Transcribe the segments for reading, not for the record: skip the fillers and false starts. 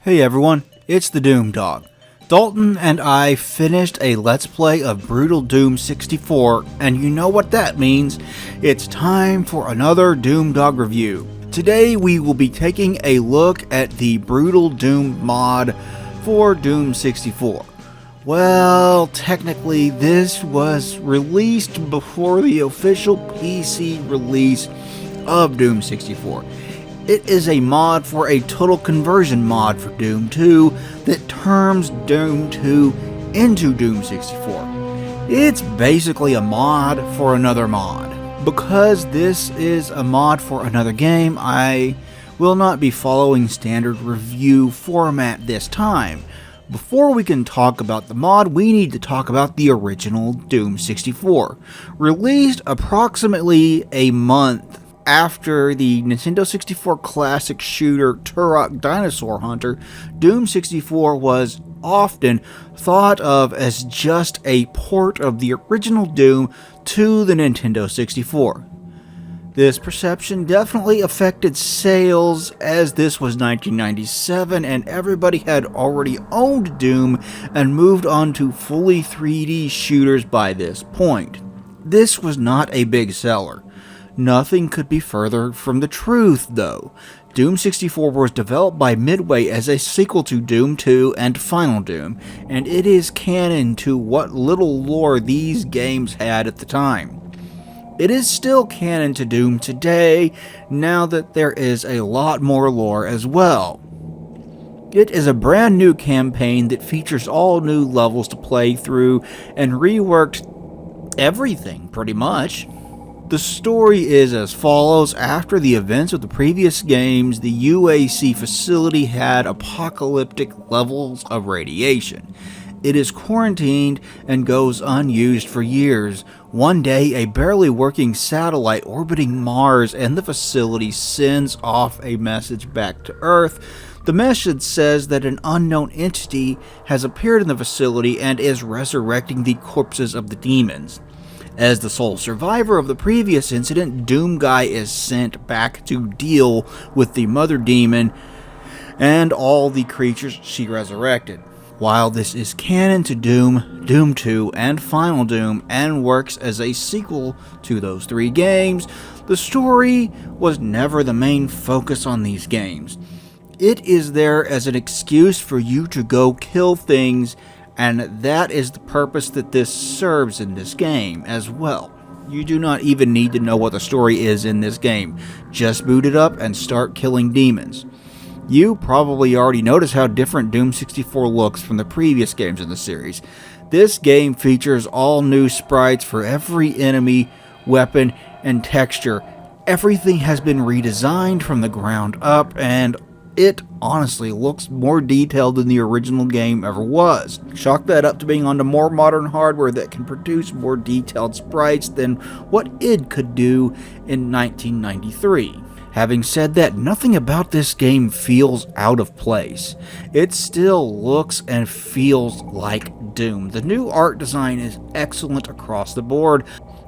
Hey everyone, it's the Doom Dog. Dalton and I finished a Let's Play of Brutal Doom 64, and you know what that means. It's time for another Doom Dog review. Today we will be taking a look at the Brutal Doom mod for Doom 64. Well, technically this was released before the official PC release of Doom 64. It is a mod for a total conversion mod for Doom 2 that turns Doom 2 into Doom 64. It's basically a mod for another mod. Because this is a mod for another game, I will not be following standard review format this time. Before we can talk about the mod, we need to talk about the original Doom 64. Released approximately a month after the Nintendo 64 classic shooter Turok Dinosaur Hunter, Doom 64 was often thought of as just a port of the original Doom to the Nintendo 64. This perception definitely affected sales, as this was 1997 and everybody had already owned Doom and moved on to fully 3D shooters by this point. This was not a big seller. Nothing could be further from the truth, though. Doom 64 was developed by Midway as a sequel to Doom 2 and Final Doom, and it is canon to what little lore these games had at the time. It is still canon to Doom today, now that there is a lot more lore as well. It is a brand new campaign that features all new levels to play through and reworked everything, pretty much. The story is as follows. After the events of the previous games, the UAC facility had apocalyptic levels of radiation. It is quarantined and goes unused for years. One day, a barely working satellite orbiting Mars and the facility sends off a message back to Earth. The message says that an unknown entity has appeared in the facility and is resurrecting the corpses of the demons. As the sole survivor of the previous incident, Doom Guy is sent back to deal with the mother demon and all the creatures she resurrected. While this is canon to Doom, Doom 2, and Final Doom, and works as a sequel to those three games, the story was never the main focus on these games. It is there as an excuse for you to go kill things, and that is the purpose that this serves in this game as well. You do not even need to know what the story is in this game. Just boot it up and start killing demons. You probably already noticed how different Doom 64 looks from the previous games in the series. This game features all new sprites for every enemy, weapon, and texture. Everything has been redesigned from the ground up, and it honestly looks more detailed than the original game ever was. Chalk that up to being onto more modern hardware that can produce more detailed sprites than what id could do in 1993. Having said that, nothing about this game feels out of place. It still looks and feels like Doom. The new art design is excellent across the board.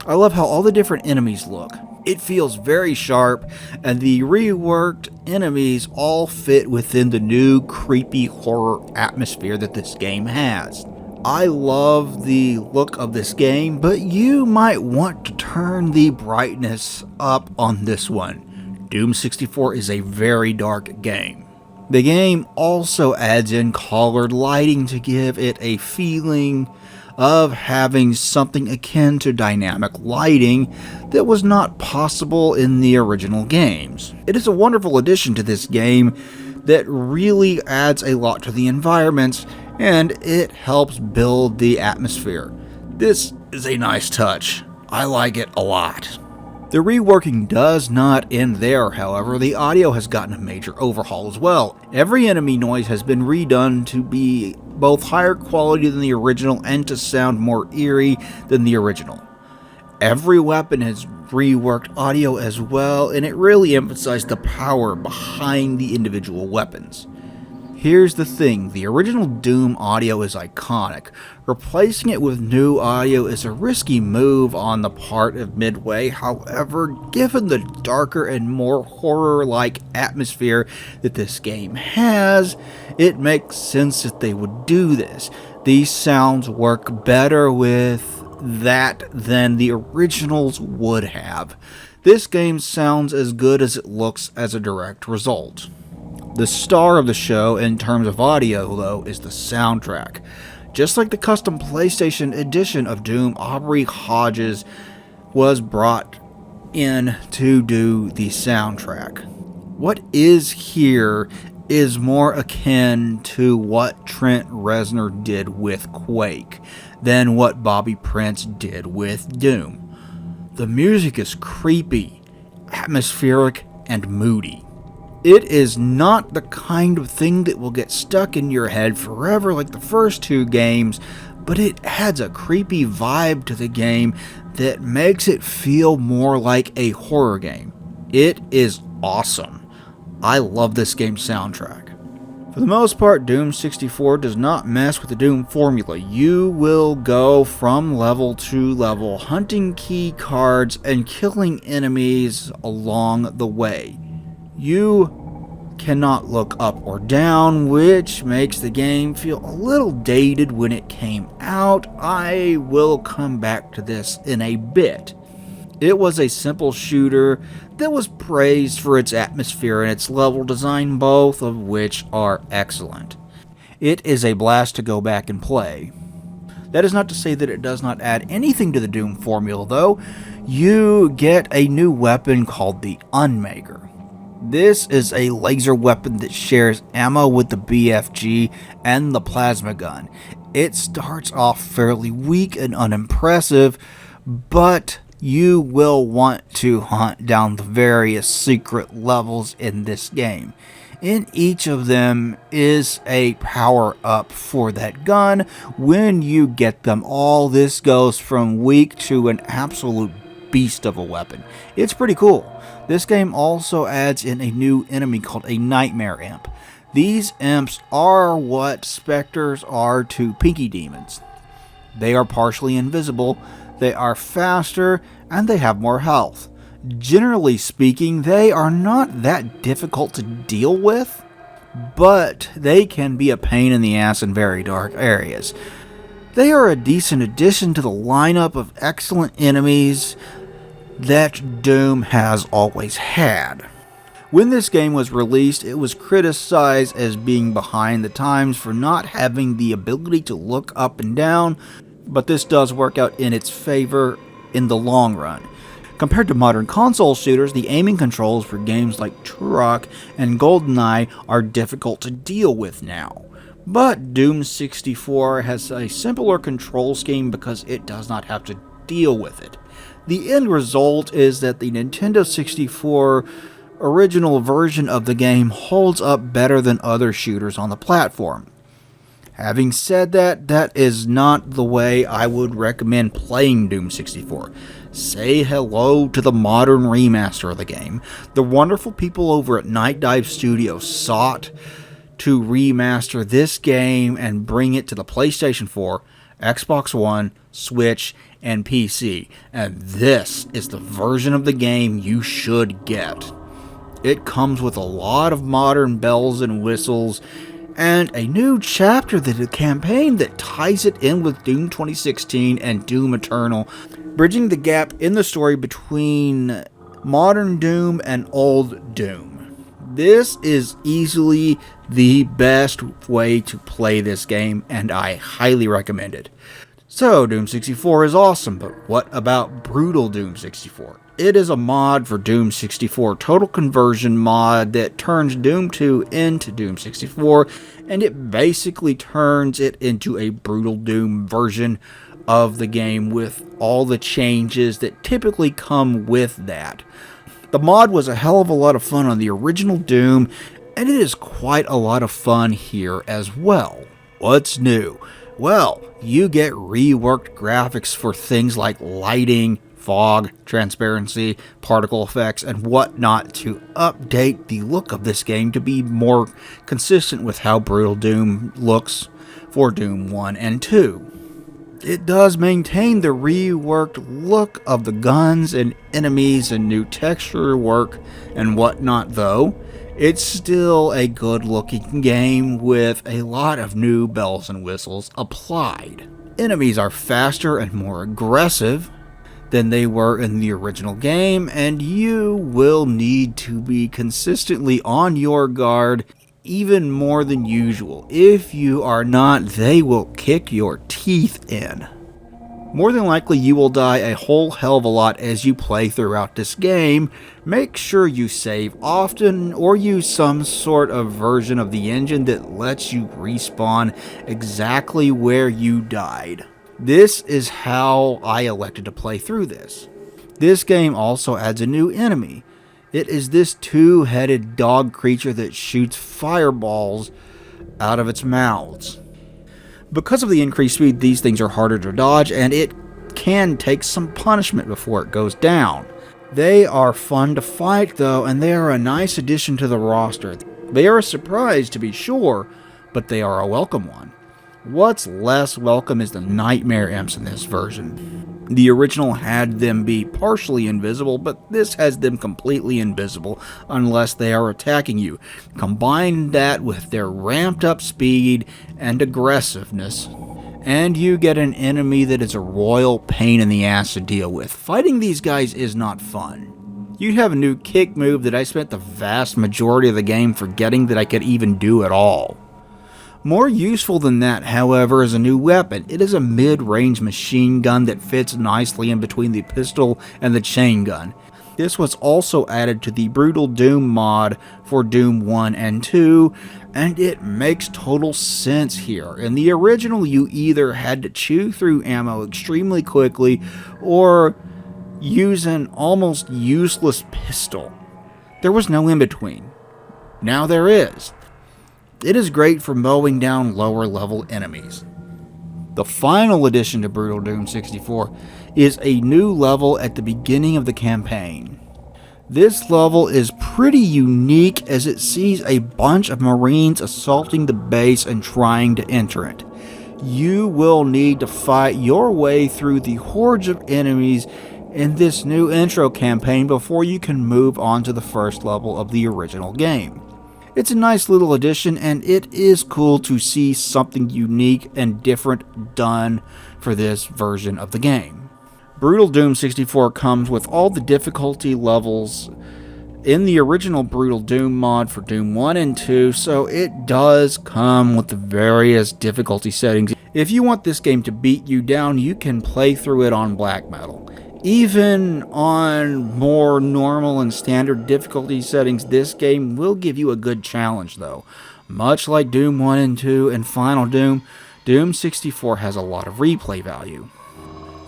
I love how all the different enemies look. It feels very sharp, and the reworked enemies all fit within the new creepy horror atmosphere that this game has. I love the look of this game, but you might want to turn the brightness up on this one. Doom 64 is a very dark game. The game also adds in colored lighting to give it a feeling of having something akin to dynamic lighting that was not possible in the original games. It is a wonderful addition to this game that really adds a lot to the environments, and it helps build the atmosphere. This is a nice touch. I like it a lot. The reworking does not end there, however. The audio has gotten a major overhaul as well. Every enemy noise has been redone to be both higher quality than the original and to sound more eerie than the original. Every weapon has reworked audio as well, and it really emphasized the power behind the individual weapons. Here's the thing, the original Doom audio is iconic. Replacing it with new audio is a risky move on the part of Midway. However, given the darker and more horror-like atmosphere that this game has, it makes sense that they would do this. These sounds work better with that than the originals would have. This game sounds as good as it looks as a direct result. The star of the show in terms of audio, though, is the soundtrack. Just like the custom PlayStation edition of Doom, Aubrey Hodges was brought in to do the soundtrack. What is here is more akin to what Trent Reznor did with Quake than what Bobby Prince did with Doom. The music is creepy, atmospheric, and moody. It is not the kind of thing that will get stuck in your head forever like the first two games, but it adds a creepy vibe to the game that makes it feel more like a horror game. It is awesome. I love this game's soundtrack. For the most part, Doom 64 does not mess with the Doom formula. You will go from level to level, hunting key cards and killing enemies along the way. You cannot look up or down, which makes the game feel a little dated when it came out. I will come back to this in a bit. It was a simple shooter that was praised for its atmosphere and its level design, both of which are excellent. It is a blast to go back and play. That is not to say that it does not add anything to the Doom formula, though. You get a new weapon called the Unmaker. This is a laser weapon that shares ammo with the BFG and the plasma gun. It starts off fairly weak and unimpressive, but you will want to hunt down the various secret levels in this game. In each of them is a power-up for that gun. When you get them all, this goes from weak to an absolute beast of a weapon. It's pretty cool. This game also adds in a new enemy called a Nightmare Imp. These imps are what specters are to Pinky Demons. They are partially invisible, they are faster, and they have more health. Generally speaking, they are not that difficult to deal with, but they can be a pain in the ass in very dark areas. They are a decent addition to the lineup of excellent enemies that Doom has always had. When this game was released, it was criticized as being behind the times for not having the ability to look up and down, but this does work out in its favor in the long run. Compared to modern console shooters, the aiming controls for games like Turok and GoldenEye are difficult to deal with now. But Doom 64 has a simpler control scheme because it does not have to deal with it. The end result is that the Nintendo 64 original version of the game holds up better than other shooters on the platform. Having said that, that is not the way I would recommend playing Doom 64. Say hello to the modern remaster of the game. The wonderful people over at Night Dive Studios sought to remaster this game and bring it to the PlayStation 4, Xbox One, Switch, and PC. And this is the version of the game you should get. It comes with a lot of modern bells and whistles, and a new chapter that a campaign that ties it in with Doom 2016 and Doom Eternal, bridging the gap in the story between modern Doom and old Doom. This is easily the best way to play this game, and I highly recommend it. So, Doom 64 is awesome, but what about Brutal Doom 64? It is a mod for Doom 64, total conversion mod that turns Doom 2 into Doom 64, and it basically turns it into a Brutal Doom version of the game with all the changes that typically come with that. The mod was a hell of a lot of fun on the original Doom, and it is quite a lot of fun here as well. What's new? Well, you get reworked graphics for things like lighting, fog, transparency, particle effects, and whatnot to update the look of this game to be more consistent with how Brutal Doom looks for Doom 1 and 2. It does maintain the reworked look of the guns and enemies and new texture work and whatnot, though. It's still a good looking game with a lot of new bells and whistles applied. Enemies are faster and more aggressive than they were in the original game, and you will need to be consistently on your guard even more than usual. If you are not, they will kick your teeth in. More than likely you will die a whole hell of a lot as you play throughout this game. Make sure you save often or use some sort of version of the engine that lets you respawn exactly where you died. This is how I elected to play through this. This game also adds a new enemy. It is this two-headed dog creature that shoots fireballs out of its mouths. Because of the increased speed, these things are harder to dodge, and it can take some punishment before it goes down. They are fun to fight, though, and they are a nice addition to the roster. They are a surprise, to be sure, but they are a welcome one. What's less welcome is the Nightmare Imps in this version. The original had them be partially invisible, but this has them completely invisible unless they are attacking you. Combine that with their ramped up speed and aggressiveness, and you get an enemy that is a royal pain in the ass to deal with. Fighting these guys is not fun. You have a new kick move that I spent the vast majority of the game forgetting that I could even do at all. More useful than that, however, is a new weapon. It is a mid-range machine gun that fits nicely in between the pistol and the chain gun. This was also added to the Brutal Doom mod for Doom 1 and 2, and it makes total sense here. In the original, you either had to chew through ammo extremely quickly or use an almost useless pistol. There was no in-between. Now there is. It is great for mowing down lower level enemies. The final addition to Brutal Doom 64 is a new level at the beginning of the campaign. This level is pretty unique as it sees a bunch of Marines assaulting the base and trying to enter it. You will need to fight your way through the hordes of enemies in this new intro campaign before you can move on to the first level of the original game. It's a nice little addition, and it is cool to see something unique and different done for this version of the game. Brutal Doom 64 comes with all the difficulty levels in the original Brutal Doom mod for Doom 1 and 2, so it does come with the various difficulty settings. If you want this game to beat you down, you can play through it on Black Metal. Even on more normal and standard difficulty settings, this game will give you a good challenge, though. Much like Doom 1 and 2 and Final Doom, Doom 64 has a lot of replay value.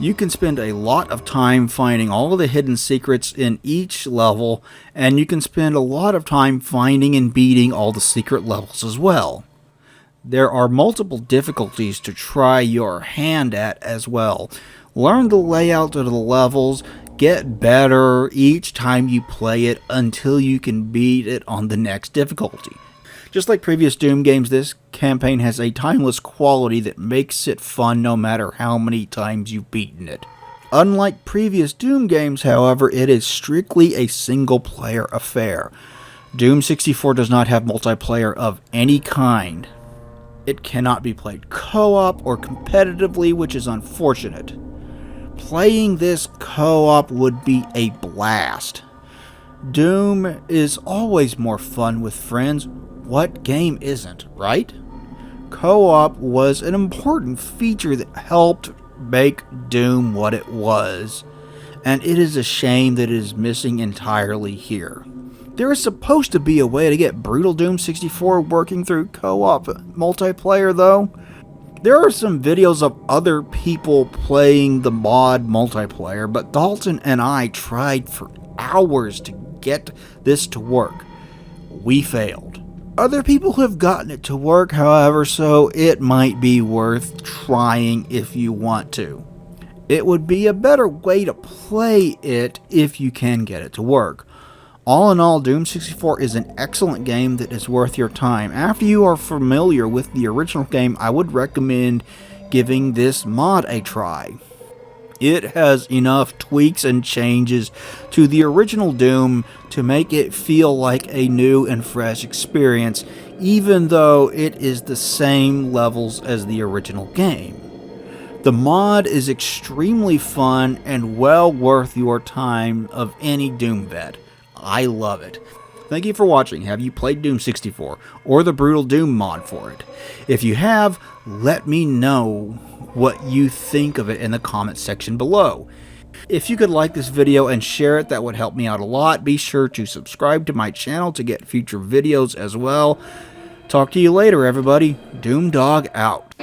You can spend a lot of time finding all of the hidden secrets in each level, and you can spend a lot of time finding and beating all the secret levels as well. There are multiple difficulties to try your hand at as well. Learn the layout of the levels, get better each time you play it until you can beat it on the next difficulty. Just like previous Doom games, this campaign has a timeless quality that makes it fun no matter how many times you've beaten it. Unlike previous Doom games, however, it is strictly a single-player affair. Doom 64 does not have multiplayer of any kind. It cannot be played co-op or competitively, which is unfortunate. Playing this co-op would be a blast. Doom is always more fun with friends. What game isn't, right? Co-op was an important feature that helped make Doom what it was, and it is a shame that it is missing entirely here. There is supposed to be a way to get Brutal Doom 64 working through co-op multiplayer, though. There are some videos of other people playing the mod multiplayer, but Dalton and I tried for hours to get this to work. We failed. Other people have gotten it to work, however, so it might be worth trying if you want to. It would be a better way to play it if you can get it to work. All in all, Doom 64 is an excellent game that is worth your time. After you are familiar with the original game, I would recommend giving this mod a try. It has enough tweaks and changes to the original Doom to make it feel like a new and fresh experience, even though it is the same levels as the original game. The mod is extremely fun and well worth your time of any Doom vet. I love it. Thank you for watching. Have you played Doom 64 or the Brutal Doom mod for it? If you have, let me know what you think of it in the comments section below. If you could like this video and share it, that would help me out a lot. Be sure to subscribe to my channel to get future videos as well. Talk to you later, everybody. Doom Dog out.